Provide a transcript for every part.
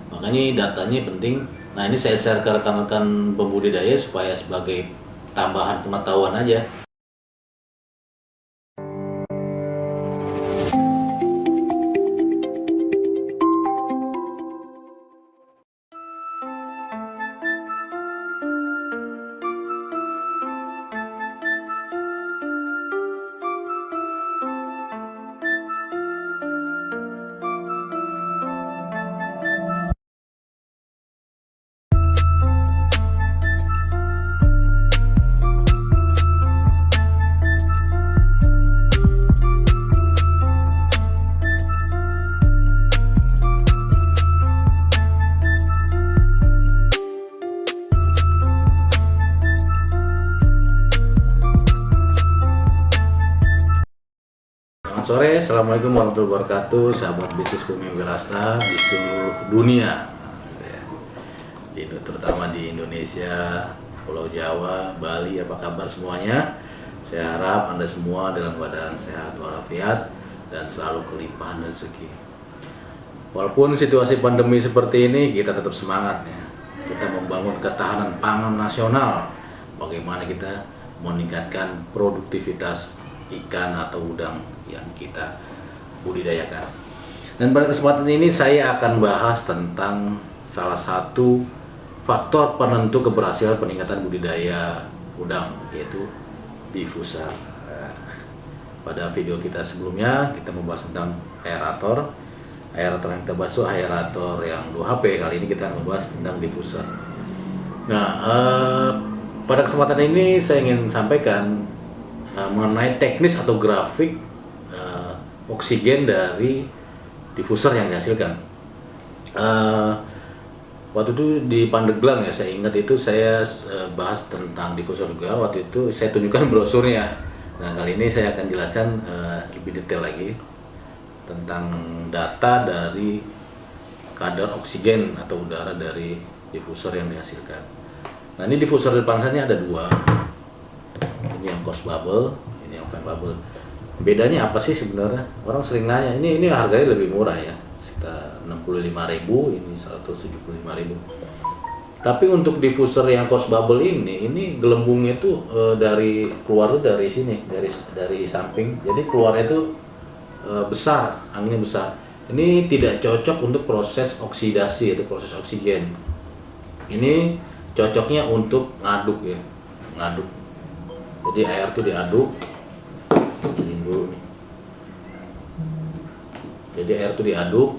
Makanya datanya penting. Nah, ini saya share ke rekan-rekan pembudidaya supaya sebagai tambahan pengetahuan aja. Selamat sore, Assalamualaikum warahmatullahi wabarakatuh, sahabat bisnis Bumi Wirasta di seluruh dunia, terutama di Indonesia, Pulau Jawa, Bali. Apa kabar semuanya? Saya harap Anda semua dalam keadaan sehat walafiat dan selalu kelimpahan rezeki. Walaupun situasi pandemi seperti ini, kita tetap semangat ya. Kita membangun ketahanan pangan nasional. Bagaimana kita meningkatkan produktivitas ikan atau udang yang kita budidayakan. Dan pada kesempatan ini saya akan bahas tentang salah satu faktor penentu keberhasilan peningkatan budidaya udang, yaitu diffuser. Pada video kita sebelumnya kita membahas tentang aerator. Aerator yang kita bahas itu aerator yang 2HP. Kali ini kita akan membahas tentang diffuser. Nah, pada kesempatan ini saya ingin sampaikan mengenai teknis atau grafik oksigen dari diffuser yang dihasilkan. Waktu itu di Pandeglang ya, saya ingat itu saya bahas tentang diffuser juga. Waktu itu saya tunjukkan brosurnya. Nah, kali ini saya akan jelaskan lebih detail lagi tentang data dari kadar oksigen atau udara dari diffuser yang dihasilkan. Nah, ini diffuser di depan saya ada dua. Ini yang close bubble, ini yang fan bubble. Bedanya apa sih sebenarnya? Orang sering nanya. Ini harganya lebih murah ya, sekitar 65.000, ini 175.000. Tapi untuk diffuser yang close bubble ini gelembungnya itu keluar dari sini, dari samping. Jadi keluarnya itu besar, anginnya besar. Ini tidak cocok untuk proses oksidasi atau proses oksigen. Ini cocoknya untuk ngaduk ya, ngaduk. Jadi air itu diaduk. Jadi air itu diaduk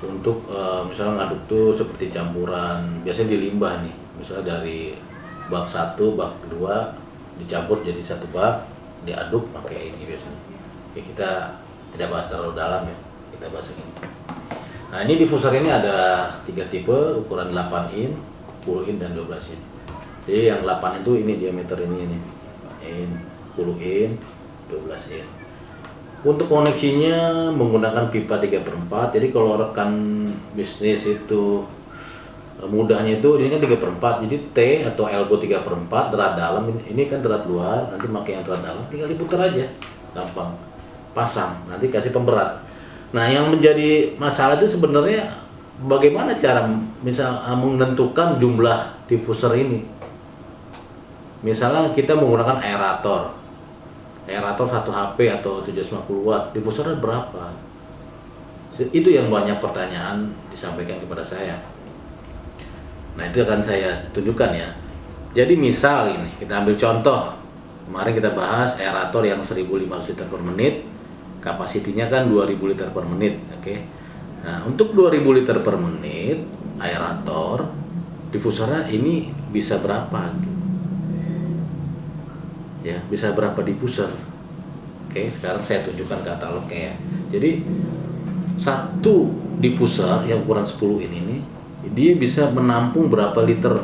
untuk misalnya ngaduk tuh seperti campuran, biasanya di limbah nih, misalnya dari bak 1, bak 2 dicampur jadi satu bak, diaduk pakai ini biasanya. Oke, kita tidak bahas terlalu dalam ya, kita bahas ini. Nah, ini diffuser ini ada 3 tipe, ukuran 8 in, 10 in, dan 12 in. Jadi yang 8 itu ini diameter ini 10 in, 12 in. Untuk koneksinya menggunakan pipa 3/4. Jadi kalau rekan bisnis itu mudahnya itu ini kan 3/4. Jadi T atau elbow 3/4, derat dalam ini kan derat luar, nanti pakai yang derat dalam tinggal diputar aja. Gampang. Pasang, nanti kasih pemberat. Nah, yang menjadi masalah itu sebenarnya bagaimana cara menentukan jumlah diffuser ini. Misalnya kita menggunakan aerator 1 HP atau 750 watt, diffusernya berapa? Itu yang banyak pertanyaan disampaikan kepada saya. Nah, itu akan saya tunjukkan ya. Jadi misal ini, kita ambil contoh. Kemarin kita bahas aerator yang 1.500 liter per menit, kapasitinya kan 2.000 liter per menit. Oke. Nah, untuk 2.000 liter per menit, aerator, diffusernya ini bisa berapa? Ya, bisa berapa diffuser. Oke, sekarang saya tunjukkan katalognya ya. Jadi satu diffuser yang ukuran 10 ini dia bisa menampung berapa liter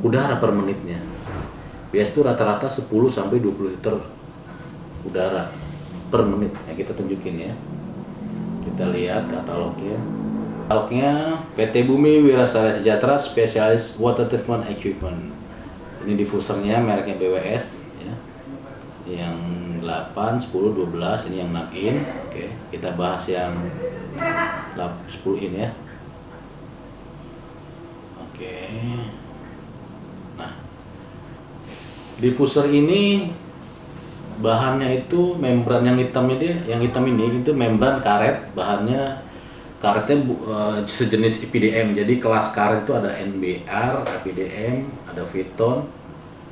udara per menitnya. Biasanya itu rata-rata 10 sampai 20 liter udara per menit. Ya, kita tunjukin ya. Kita lihat katalognya. Katalognya PT Bumi Wirasta Sejahtera Spesialis Water Treatment Equipment. Ini diffusernya mereknya BWS ya. Yang 8, 10, 12, ini yang 6 in. Oke, kita bahas yang 10 in ya. Oke. Nah, diffuser ini bahannya itu membran yang hitamnya yang hitam ini itu membran karet, karetnya sejenis EPDM. Jadi kelas karet itu ada NBR, EPDM, ada Viton.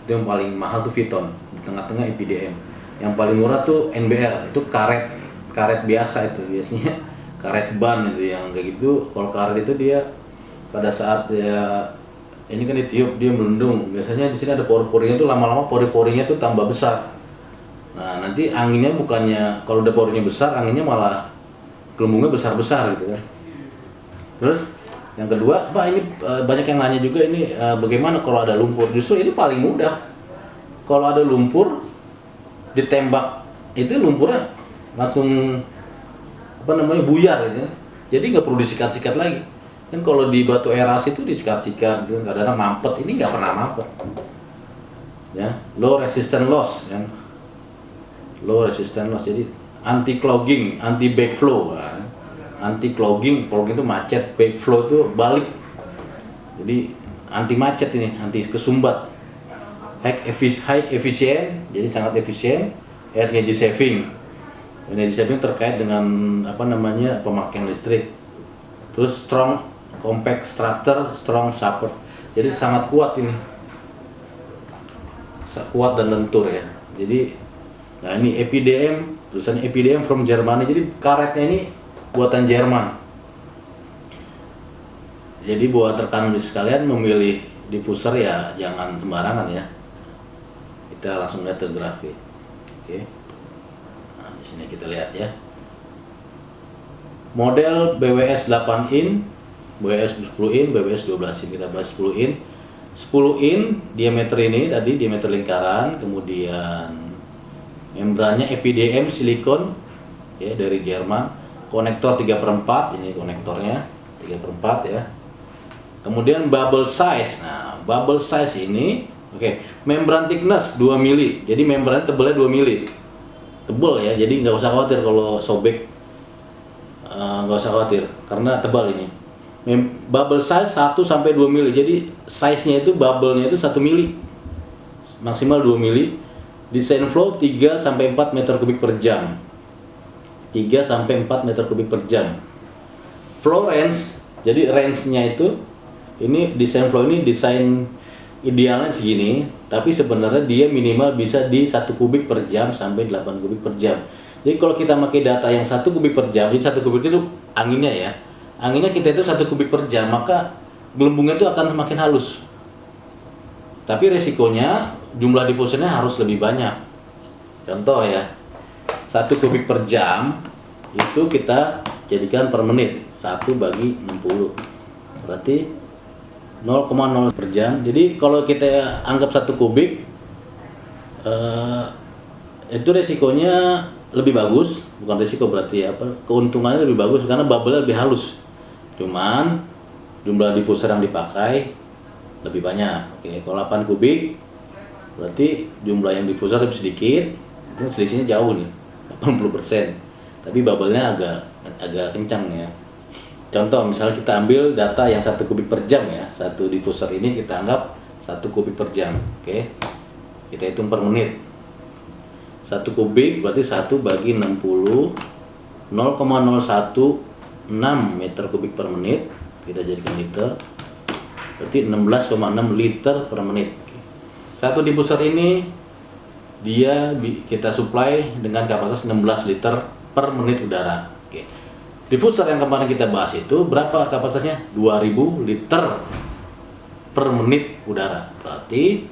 Itu yang paling mahal tuh Viton, di tengah-tengah EPDM. Yang paling murah tuh NBR, itu karet biasa itu biasanya karet ban itu yang kayak gitu. Kalau karet itu dia pada saat dia ini kan ditiup dia melendung. Biasanya di sini ada pori-porinya tuh, lama-lama pori-porinya tuh tambah besar. Nah, nanti anginnya bukannya kalau udah porinya besar, anginnya malah gelembungnya besar-besar gitu kan. Terus yang kedua, Pak, ini banyak yang nanya juga ini bagaimana kalau ada lumpur? Justru ini paling mudah. Kalau ada lumpur ditembak itu lumpurnya langsung buyar gitu. Jadi nggak perlu disikat-sikat lagi. Kan kalau di batu erasi itu disikat-sikat, gitu, kadang-kadang mampet. Ini nggak pernah mampet. Ya, low resistance loss kan. Low resistance loss, jadi anti clogging, anti backflow kan. Anti clogging itu macet, backflow itu balik. Jadi anti macet ini, anti kesumbat. High efisien, jadi sangat efisien. Energy saving. Energy saving terkait dengan pemakaian listrik. Terus strong compact structure, strong support. Jadi sangat kuat ini. Kuat dan lentur ya. Jadi nah ini EPDM, tulisan EPDM from Germany. Jadi karetnya ini buatan Jerman. Jadi buat rekan sekalian memilih diffuser ya jangan sembarangan ya. Kita langsung lihat ke grafik. Oke. Nah, di sini kita lihat ya. Model BWS 8 in, BWS 10 in, BWS 12 in. Kita bahas 10 in. 10 in diameter ini tadi diameter lingkaran, kemudian membrannya EPDM silikon ya dari Jerman, konektor 3/4, ini konektornya 3/4 ya. Kemudian bubble size. Nah, bubble size ini membran thickness 2 mili. Jadi membrannya tebalnya 2 mili. Tebal ya, jadi nggak usah khawatir kalau sobek. Nggak usah khawatir karena tebal ini. Bubble size 1 sampai 2 mili. Jadi size-nya itu bubble-nya itu 1 mili. Maksimal 2 mili. Design flow 3 sampai 4 meter kubik per jam. 3 sampai 4 meter kubik per jam. Flow range, jadi range-nya itu ini design flow ini desain idealnya segini, tapi sebenarnya dia minimal bisa di 1 kubik per jam sampai 8 kubik per jam. Jadi kalau kita pakai data yang 1 kubik per jam, jadi 1 kubik itu anginnya ya. Anginnya kita itu 1 kubik per jam, maka gelembungnya itu akan semakin halus. Tapi resikonya jumlah diffusernya harus lebih banyak. Contoh ya, 1 kubik per jam itu kita jadikan per menit, 1 bagi 60. Berarti 0,0 per jam. Jadi kalau kita anggap 1 kubik, itu resikonya lebih bagus. Bukan resiko berarti keuntungannya lebih bagus karena bubble lebih halus. Cuman jumlah diffuser yang dipakai lebih banyak. Oke, kalau 8 kubik berarti jumlah yang diffuser lebih sedikit. Itu selisihnya jauh nih, 80%. Tapi bubble-nya agak kencang ya. Contoh misalnya kita ambil data yang 1 kubik per jam ya. 1 diffuser ini kita anggap 1 kubik per jam. Oke. Kita hitung per menit. 1 kubik berarti 1 bagi 60, 0,016 meter kubik per menit. Kita jadikan liter. Berarti 16,6 liter per menit. 1 diffuser ini kita supply dengan kapasitas 16 liter per menit udara. Oke. Diffuser yang kemarin kita bahas itu berapa kapasitasnya? 2000 liter per menit udara. Berarti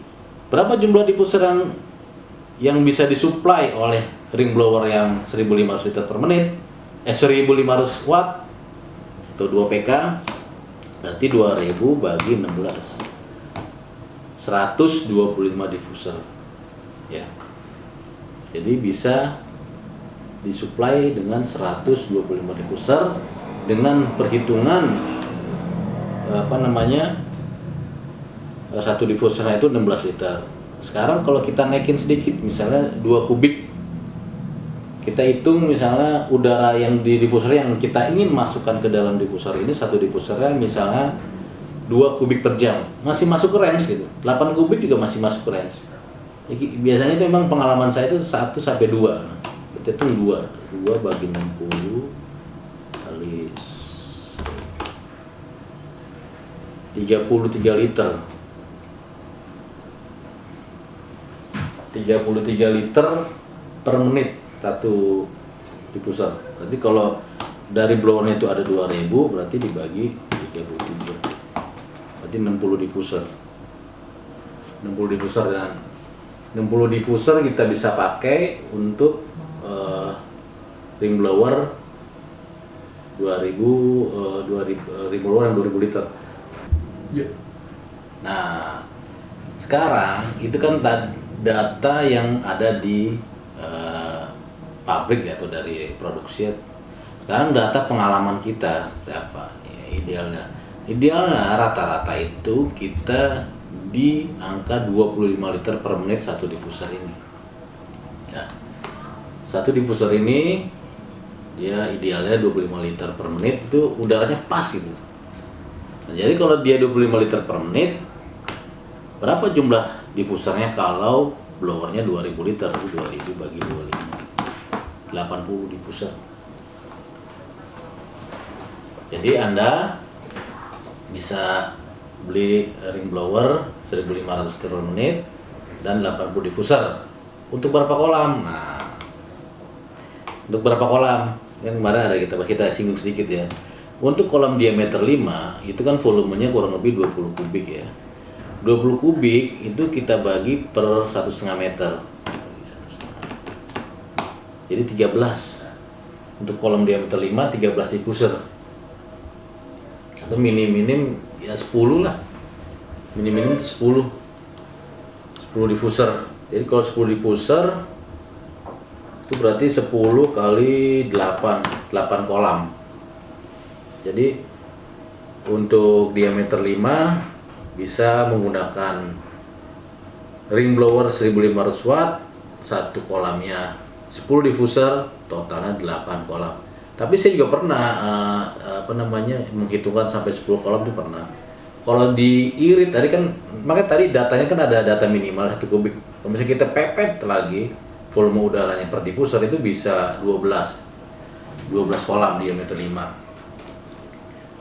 berapa jumlah diffuser yang bisa disuplai oleh ring blower yang 1500 liter per menit? 1500 watt atau 2 PK. Berarti 2000 bagi 16. 125 diffuser. Ya. Jadi bisa disuplai dengan 125 diffuser dengan perhitungan satu diffusernya itu 16 liter. Sekarang kalau kita naikin sedikit, misalnya 2 kubik, kita hitung misalnya udara yang di diffuser yang kita ingin masukkan ke dalam diffuser ini, satu diffusernya misalnya 2 kubik per jam, masih masuk ke range gitu. 8 kubik juga masih masuk ke range. Jadi, biasanya itu memang pengalaman saya itu 1 sampai 2. Berarti itu 2 bagi 60 kali 33 liter. 33 liter per menit satu diffuser. Berarti kalau dari blowernya itu ada 2000, berarti dibagi 33. Berarti 60 diffuser. 60 diffuser, dan 60 diffuser kita bisa pakai untuk ring blower 2000 ring blower yang 2000 liter. Nah, sekarang itu kan data yang ada di pabrik ya, atau dari produksi. Sekarang data pengalaman kita berapa? Ya, idealnya rata-rata itu kita di angka 25 liter per menit satu diffuser ini. Ya. Satu diffuser ini dia idealnya 25 liter per menit, itu udaranya pas gitu. Nah, jadi kalau dia 25 liter per menit, berapa jumlah diffusernya kalau blowernya 2000 liter? 2000 bagi 25, 80 diffuser. Jadi Anda bisa beli ring blower 1500 liter per menit dan 80 diffuser. Untuk berapa kolam? Nah, untuk berapa kolam? Yang kemarin ada kita singgung sedikit ya. Untuk kolam diameter 5 itu kan volumenya kurang lebih 20 kubik ya. 20 kubik itu kita bagi per 1,5 meter. Jadi 13. Untuk kolam diameter 5, 13 diffuser. Atau minim-minim ya 10 lah. Minim-minim 10 diffuser. Jadi kalau 10 diffuser itu berarti 10 kali 8 kolam. Jadi untuk diameter 5 bisa menggunakan ring blower 1500 watt, satu kolamnya 10 diffuser, totalnya 8 kolam. Tapi saya juga pernah menghitungkan sampai 10 kolam itu pernah. Kalau diirit tadi kan, makanya tadi datanya kan ada data minimal 1 kubik. Kalau misalnya kita pepet lagi volume udaranya per diffuser itu bisa 12 kolam diameter 5.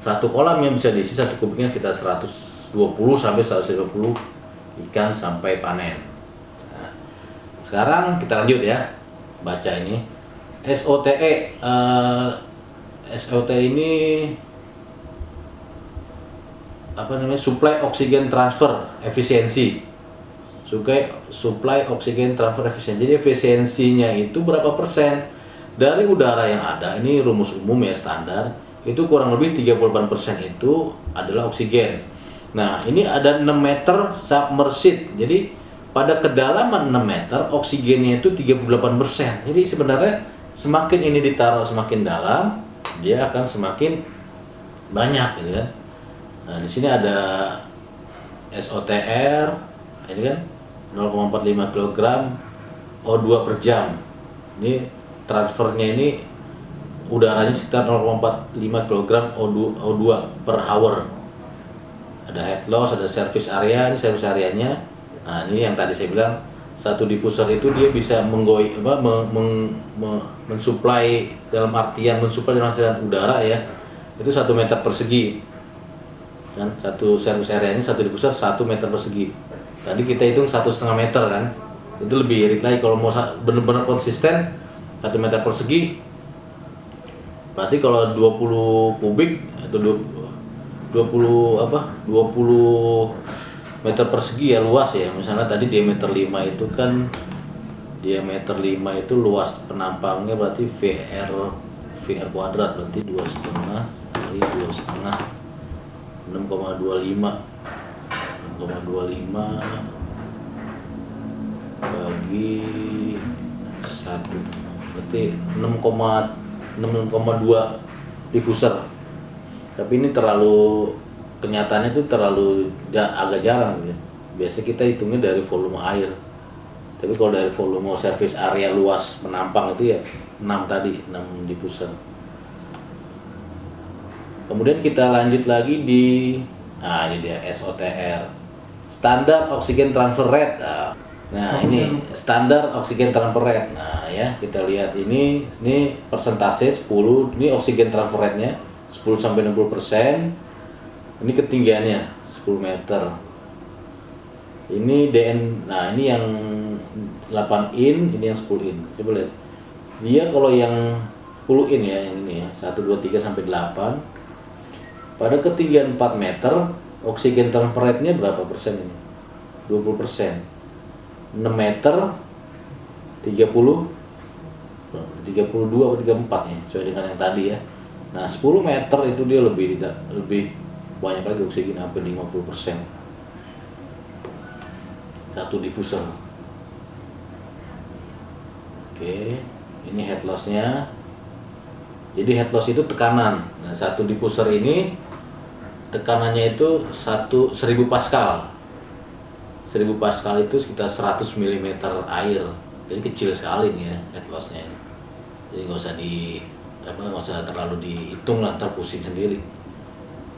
Satu kolam yang bisa diisi 1 kubiknya kita 120 sampai 150 ikan sampai panen. Nah, sekarang kita lanjut ya, baca ini. SOTE ini apa namanya? Supply Oxygen Transfer Efficiency. Supply Oxygen Transfer Efficiency. Jadi efisiensinya itu berapa persen dari udara yang ada. Ini rumus umum ya, standar. Itu kurang lebih 38% itu adalah oksigen. Nah, ini ada 6 meter submerged. Jadi pada kedalaman 6 meter oksigennya itu 38%. Jadi sebenarnya semakin ini ditaruh semakin dalam, dia akan semakin banyak gitu kan. Nah, di sini ada SOTR, ini kan 0,45 kg O2 per jam. Ini transfernya ini udaranya sekitar 0,45 kg O2 per hour. Ada head loss, ada service area, ini service areanya. Nah, ini yang tadi saya bilang, satu diffuser itu dia bisa mensuplai dalam artian udara ya, itu 1 meter persegi. Dan satu service area ini, satu diffuser 1 meter persegi. Tadi kita hitung 1,5 meter kan, itu lebih irit lagi. Kalau mau benar-benar konsisten 1 meter persegi, berarti kalau 20 kubik atau 20 meter persegi ya luas ya. Misalnya tadi diameter 5 itu kan, diameter 5 itu luas penampangnya berarti VR kuadrat, berarti 2,5 kali 2,5 6,25 bagi 1 berarti 6,2 diffuser. Tapi ini terlalu, kenyataannya itu terlalu agak jarang ya. Biasanya kita hitungnya dari volume air. Tapi kalau dari volume service area luas penampang itu ya 6 diffuser. Kemudian kita lanjut lagi di Nah, ini dia SOTR. Standar Oxygen Transfer Rate. Nah, ini standar Oxygen Transfer Rate. Nah, ya, kita lihat ini persentase 10, ini Oxygen Transfer Rate-nya 10 sampai 60%. Ini ketinggiannya 10 meter. Ini DN, nah ini yang 8 in, ini yang 10 in. Coba lihat. Dia kalau yang 10 in ya, yang ini ya, 1, 2, 3 sampai 8. Pada ketinggian 4 meter, oksigen transfer rate-nya berapa persen ini? 20%. 6 meter 30, 32 atau 34 ya, sesuai dengan yang tadi ya. Nah, 10 meter itu dia lebih banyak lagi oksigen, hampir 50%. Satu diffuser. Oke, ini head loss-nya. Jadi head loss itu tekanan. Nah, satu diffuser ini tekanannya itu 1000 pascal. 1000 pascal itu sekitar 100 mm air. Jadi kecil sekali nih ya head loss-nya ini. Jadi nggak usah terlalu dihitung lah, terpusing sendiri.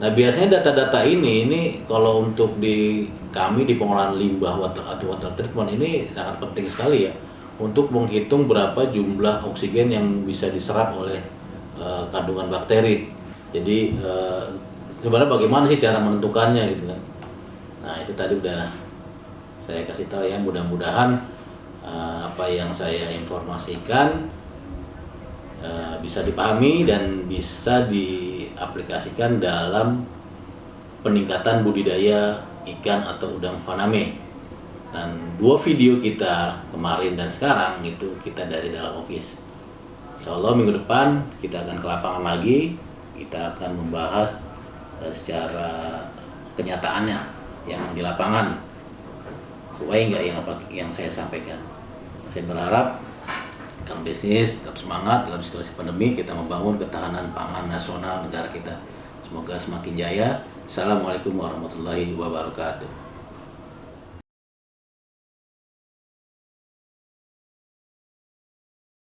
Nah, biasanya data-data ini kalau untuk kami di pengolahan limbah atau water treatment ini sangat penting sekali ya untuk menghitung berapa jumlah oksigen yang bisa diserap oleh kandungan bakteri. Jadi sebenarnya bagaimana sih cara menentukannya gitu kan. Nah, itu tadi udah saya kasih tahu ya, mudah-mudahan apa yang saya informasikan bisa dipahami dan bisa diaplikasikan dalam peningkatan budidaya ikan atau udang faname. Dan 2 video kita kemarin dan sekarang itu kita dari dalam office. Insyaallah minggu depan kita akan ke lapangan lagi. Kita akan membahas secara kenyataannya yang di lapangan sesuai nggak yang saya sampaikan. Saya berharap Kang bisnis tetap semangat dalam situasi pandemi, kita membangun ketahanan pangan nasional negara kita. Semoga semakin jaya. Assalamualaikum warahmatullahi wabarakatuh.